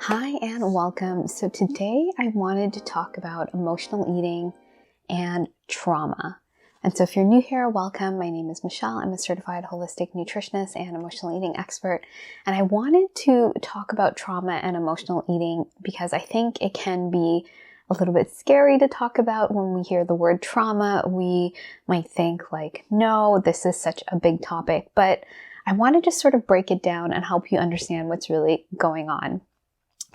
Hi and welcome. So today I wanted to talk about emotional eating and trauma. And so if you're new here, welcome. My name is Michelle. I'm a certified holistic nutritionist and emotional eating expert. And I wanted to talk about trauma and emotional eating because I think it can be a little bit scary to talk about. When we hear the word trauma, we might think like, no, this is such a big topic. But I want to just sort of break it down and help you understand what's really going on.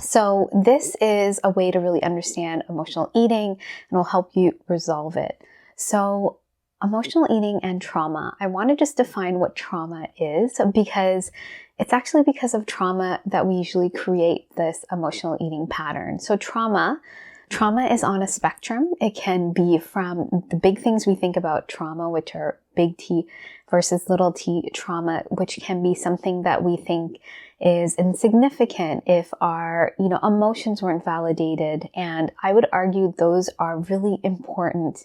So this is a way to really understand emotional eating and will help you resolve it. So emotional eating and trauma, I want to just define what trauma is because it's actually because of trauma that we usually create this emotional eating pattern. So trauma is on a spectrum. It can be from the big things we think about trauma, which are big T versus little t trauma, which can be something that we think is insignificant if our, emotions weren't validated. And I would argue those are really important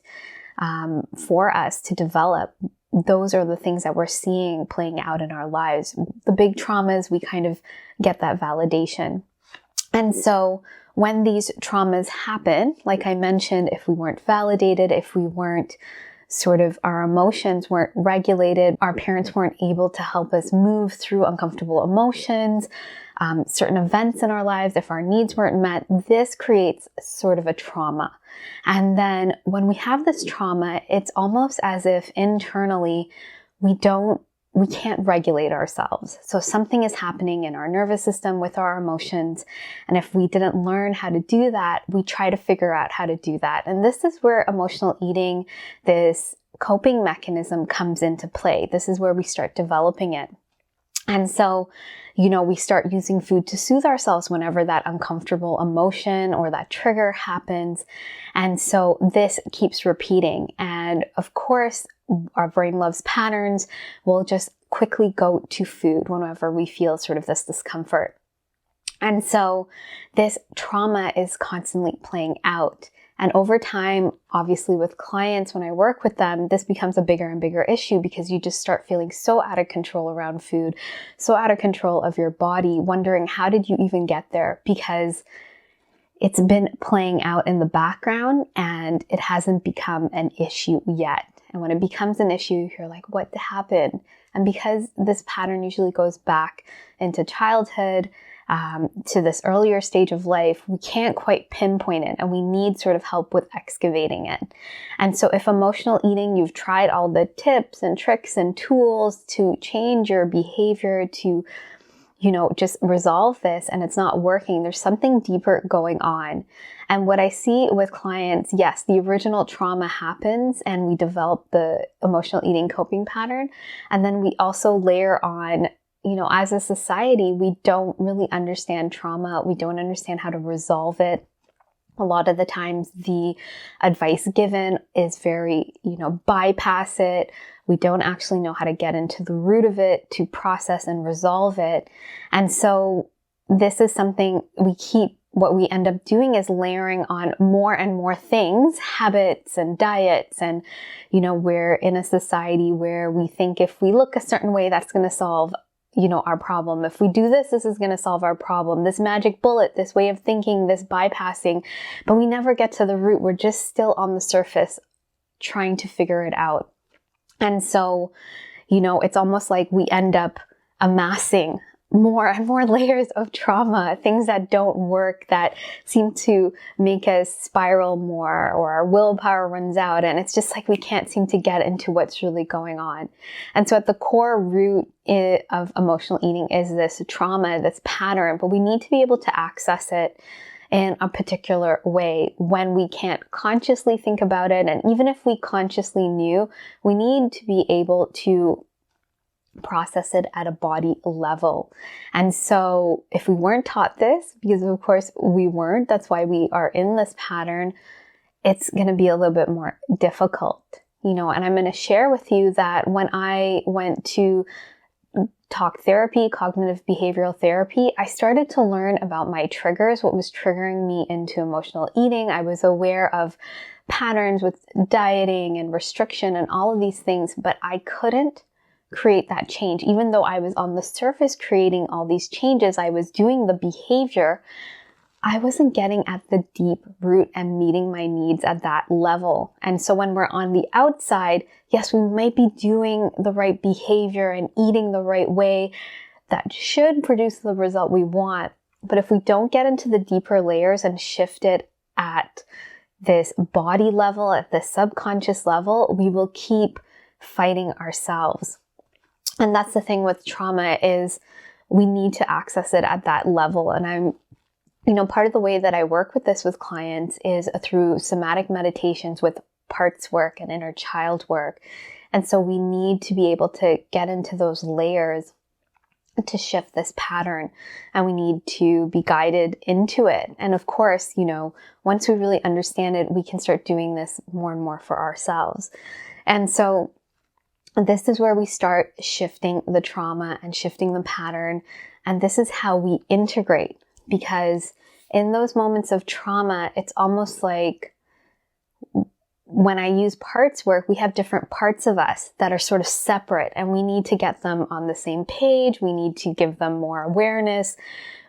for us to develop. Those are the things that we're seeing playing out in our lives. The big traumas, we kind of get that validation. And so when these traumas happen, like I mentioned, if we weren't validated, if we weren't our emotions weren't regulated, our parents weren't able to help us move through uncomfortable emotions, certain events in our lives, if our needs weren't met, this creates sort of a trauma. And then when we have this trauma, it's almost as if internally we can't regulate ourselves. So something is happening in our nervous system with our emotions. And if we didn't learn how to do that, we try to figure out how to do that. And this is where emotional eating, this coping mechanism comes into play. This is where we start developing it. And so, we start using food to soothe ourselves whenever that uncomfortable emotion or that trigger happens. And so this keeps repeating. And of course, our brain loves patterns. We'll just quickly go to food whenever we feel sort of this discomfort. And so this trauma is constantly playing out. And over time, obviously with clients, when I work with them, this becomes a bigger and bigger issue because you just start feeling so out of control around food, so out of control of your body, wondering how did you even get there? Because it's been playing out in the background and it hasn't become an issue yet. And when it becomes an issue, you're like, what happened? And because this pattern usually goes back into childhood, to this earlier stage of life, we can't quite pinpoint it and we need sort of help with excavating it. And so if emotional eating, you've tried all the tips and tricks and tools to change your behavior to, just resolve this and it's not working, there's something deeper going on. And what I see with clients, yes, the original trauma happens and we develop the emotional eating coping pattern. And then we also layer on, as a society, we don't really understand trauma. We don't understand how to resolve it. A lot of the times the advice given is very, bypass it. We don't actually know how to get into the root of it to process and resolve it. And so this is something what we end up doing is layering on more and more things, habits and diets. And, we're in a society where we think if we look a certain way, that's going to solve our problem. If we do this, this is going to solve our problem. This magic bullet, this way of thinking, this bypassing, but we never get to the root. We're just still on the surface trying to figure it out. And so, it's almost like we end up amassing more and more layers of trauma, things that don't work, that seem to make us spiral more, or our willpower runs out. And it's just like we can't seem to get into what's really going on. And so at the core root of emotional eating is this trauma, this pattern, but we need to be able to access it in a particular way when we can't consciously think about it. And even if we consciously knew, we need to be able to process it at a body level. And so if we weren't taught this, because of course we weren't, that's why we are in this pattern, it's going to be a little bit more difficult, and I'm going to share with you that when I went to talk therapy, cognitive behavioral therapy, I started to learn about my triggers, what was triggering me into emotional eating. I was aware of patterns with dieting and restriction and all of these things, but I couldn't create that change. Even though I was on the surface creating all these changes, I was doing the behavior, I wasn't getting at the deep root and meeting my needs at that level. And so when we're on the outside, yes, we might be doing the right behavior and eating the right way that should produce the result we want. But if we don't get into the deeper layers and shift it at this body level, at the subconscious level, we will keep fighting ourselves. And that's the thing with trauma, is we need to access it at that level. And part of the way that I work with this with clients is through somatic meditations with parts work and inner child work. And so we need to be able to get into those layers to shift this pattern, and we need to be guided into it. And of course, once we really understand it, we can start doing this more and more for ourselves. And so this is where we start shifting the trauma and shifting the pattern. And this is how we integrate, because in those moments of trauma, it's almost like when I use parts work, we have different parts of us that are sort of separate, and we need to get them on the same page. We need to give them more awareness.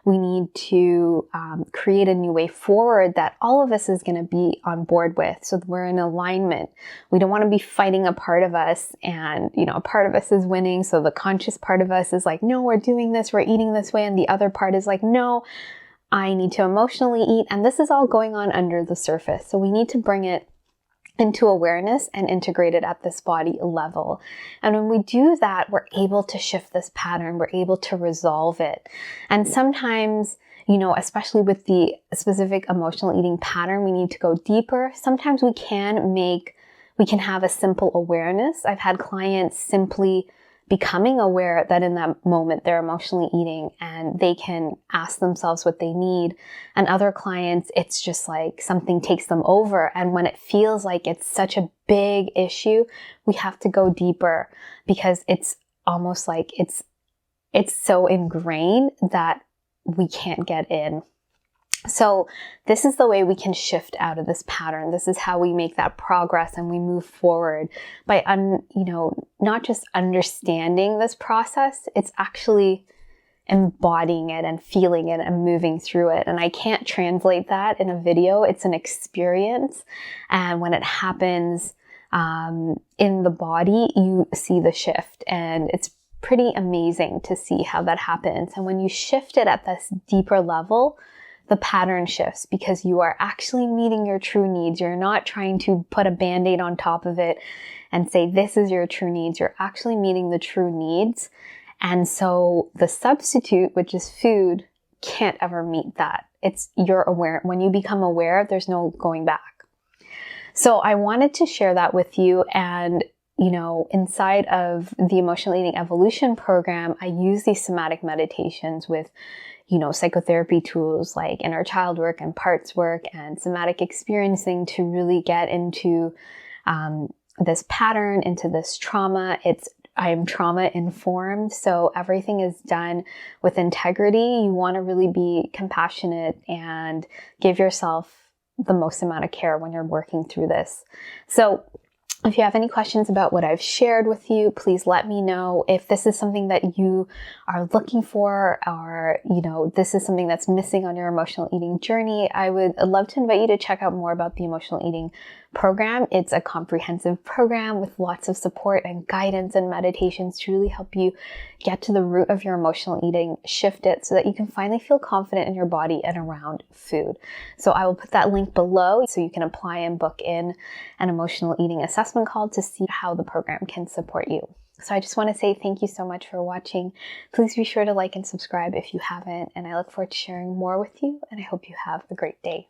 We need to create a new way forward that all of us is going to be on board with, so that we're in alignment. We don't want to be fighting a part of us, and a part of us is winning. So the conscious part of us is like, no, we're doing this, we're eating this way. And the other part is like, no, I need to emotionally eat. And this is all going on under the surface. So we need to bring it into awareness and integrate it at this body level. And when we do that, we're able to shift this pattern. We're able to resolve it. And sometimes, especially with the specific emotional eating pattern, we need to go deeper. Sometimes we can have a simple awareness. I've had clients simply becoming aware that in that moment they're emotionally eating, and they can ask themselves what they need. And other clients, it's just like something takes them over. And when it feels like it's such a big issue, we have to go deeper, because it's almost like it's so ingrained that we can't get in. So this is the way we can shift out of this pattern. This is how we make that progress and we move forward by, not just understanding this process, it's actually embodying it and feeling it and moving through it. And I can't translate that in a video. It's an experience. And when it happens in the body, you see the shift, and it's pretty amazing to see how that happens. And when you shift it at this deeper level, the pattern shifts, because you are actually meeting your true needs. You're not trying to put a Band-Aid on top of it and say, this is your true needs. You're actually meeting the true needs. And so the substitute, which is food, can't ever meet that. You're aware. When you become aware, there's no going back. So I wanted to share that with you. And inside of the Emotional Eating Evolution program, I use these somatic meditations with psychotherapy tools like inner child work and parts work and somatic experiencing to really get into this pattern, into this trauma. I am trauma informed, so everything is done with integrity. You want to really be compassionate and give yourself the most amount of care when you're working through this. So if you have any questions about what I've shared with you, please let me know. If this is something that you are looking for, or, this is something that's missing on your emotional eating journey, I would love to invite you to check out more about the emotional eating program. It's a comprehensive program with lots of support and guidance and meditations to really help you get to the root of your emotional eating, shift it so that you can finally feel confident in your body and around food. So I will put that link below so you can apply and book in an emotional eating assessment call to see how the program can support you. So I just want to say thank you so much for watching. Please be sure to like and subscribe if you haven't, and I look forward to sharing more with you, and I hope you have a great day.